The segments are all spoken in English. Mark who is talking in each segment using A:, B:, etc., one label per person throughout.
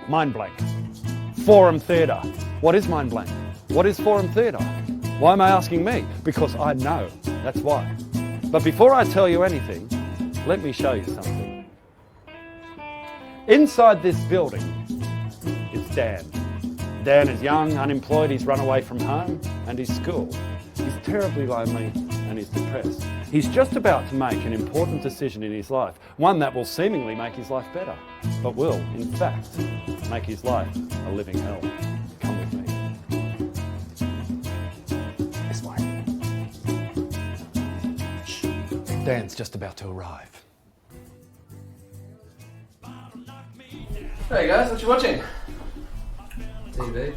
A: Mind blank. Forum theatre. What is mind blank? What is forum theatre? Why am I asking me? Because I know, that's why. But before I tell you anything, let me show you something. Inside this building is Dan. Dan is young, unemployed, he's run away from home and his school. He's terribly lonely and he's depressed. He's just about to make an important decision in his life, one that will seemingly make his life better, but will, in fact, make his life a living hell. Come with me. This way. Shh. Dan's just about to arrive.
B: Hey guys, what you watching? TV.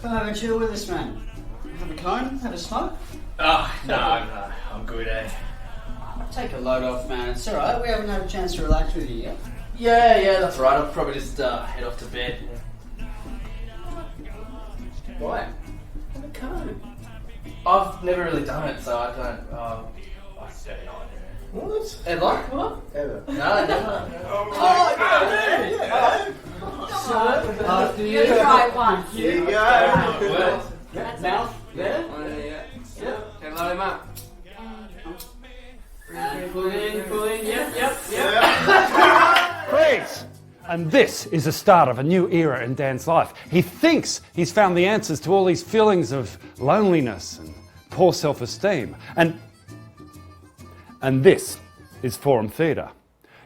C: Come have a chill with us, man. Have a cone? Have a smoke?
B: No, I'm good, eh?
C: Take a load off, man. It's alright. We haven't had a chance to relax with you yet.
B: Yeah, that's right. I'll probably just head off to bed.
C: Why? Have a cone.
B: I've never really done it, so I don't know.
C: What?
B: Ever? What?
C: Ever.
B: No, never.
C: After
D: You try once.
C: Here you go.
D: That's
C: Mouth. There.
B: Yeah. Can load him up.
C: Pull in. Yep.
A: Freeze! And this is the start of a new era in Dan's life. He thinks he's found the answers to all these feelings of loneliness and poor self-esteem. And this is forum theatre.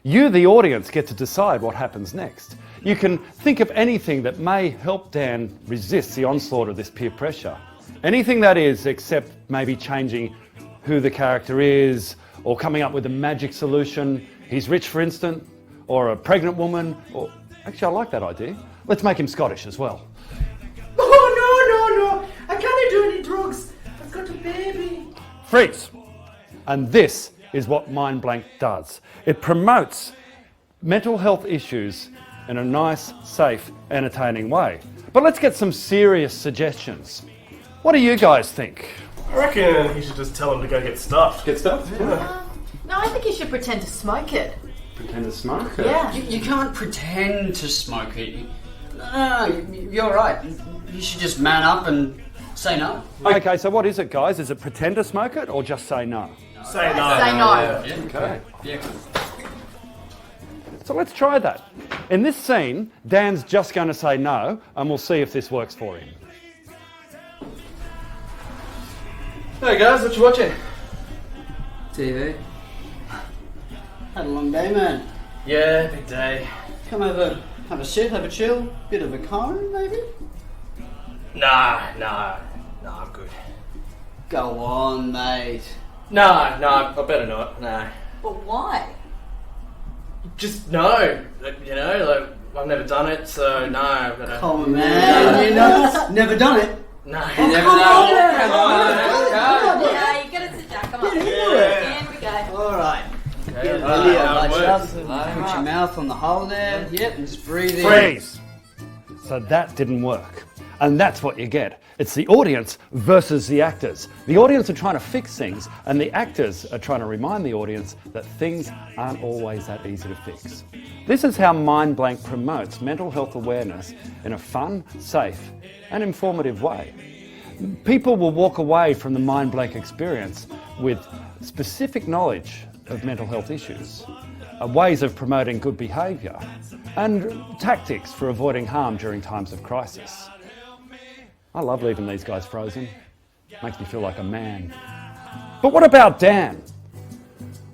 A: You, the audience, get to decide what happens next. You can think of anything that may help Dan resist the onslaught of this peer pressure. Anything that is, except maybe changing who the character is, or coming up with a magic solution. He's rich, for instance, or a pregnant woman, or... Actually, I like that idea. Let's make him Scottish as well.
C: Oh, no. I can't do any drugs. I've got a baby.
A: Freeze! And this is what Mind Blank does. It promotes mental health issues in a nice, safe, entertaining way. But let's get some serious suggestions. What do you guys think?
E: I reckon you should just tell him to go get stuffed.
A: Get stuff?
E: Yeah.
D: No, I think you should pretend to smoke it.
A: Pretend to smoke?
D: Yeah.
C: You can't pretend to smoke it. No, you're right. You should just man up and say no.
A: Okay, so what is it, guys? Is it pretend to smoke it or just say no?
E: Say no.
D: Say no.
C: Yeah.
A: Okay.
C: Yeah.
A: So let's try that. In this scene, Dan's just going to say no, and we'll see if this works for him.
B: Hey guys, what you watching?
C: TV. Had a long day, man.
B: Yeah, big day.
C: Come over, have a sit, have a chill, bit of a cone, maybe?
B: Nah, I'm good.
C: Go on, mate.
B: No, I better not. Nah.
D: But why?
B: Just no. I've never done it, so no, I've got to...
C: Come on, man. You know, never done it.
B: No, you never know. Come on.
D: Yeah, you gotta sit down. Come on.
C: Yeah.
D: Here we go.
C: All right.
B: Okay,
C: Put your mouth on the hole there. Yep, and just breathe in.
A: Freeze! So that didn't work. And that's what you get. It's the audience versus the actors. The audience are trying to fix things, and the actors are trying to remind the audience that things aren't always that easy to fix. This is how Mind Blank promotes mental health awareness in a fun, safe, and informative way. People will walk away from the Mind Blank experience with specific knowledge of mental health issues, ways of promoting good behaviour, and tactics for avoiding harm during times of crisis. I love leaving these guys frozen. Makes me feel like a man. But what about Dan?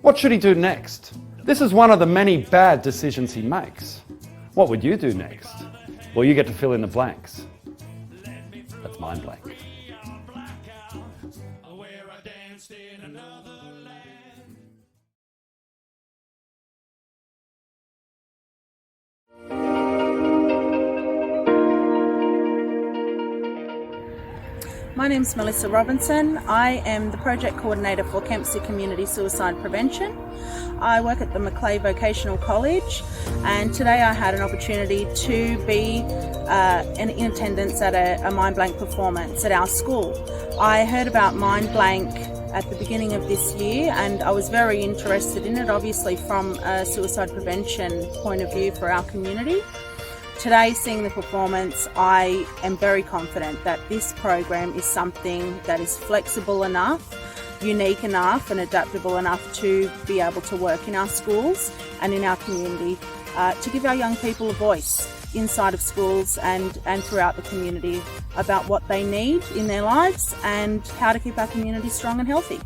A: What should he do next? This is one of the many bad decisions he makes. What would you do next? Well, you get to fill in the blanks. That's Mind Blank.
F: My name's Melissa Robinson. I am the project coordinator for Kempsey Community Suicide Prevention. I work at the Macleay Vocational College, and today I had an opportunity to be in attendance at a Mind Blank performance at our school. I heard about Mind Blank at the beginning of this year, and I was very interested in it, obviously from a suicide prevention point of view for our community. Today, seeing the performance, I am very confident that this program is something that is flexible enough, unique enough and adaptable enough to be able to work in our schools and in our community, to give our young people a voice inside of schools and throughout the community about what they need in their lives and how to keep our community strong and healthy.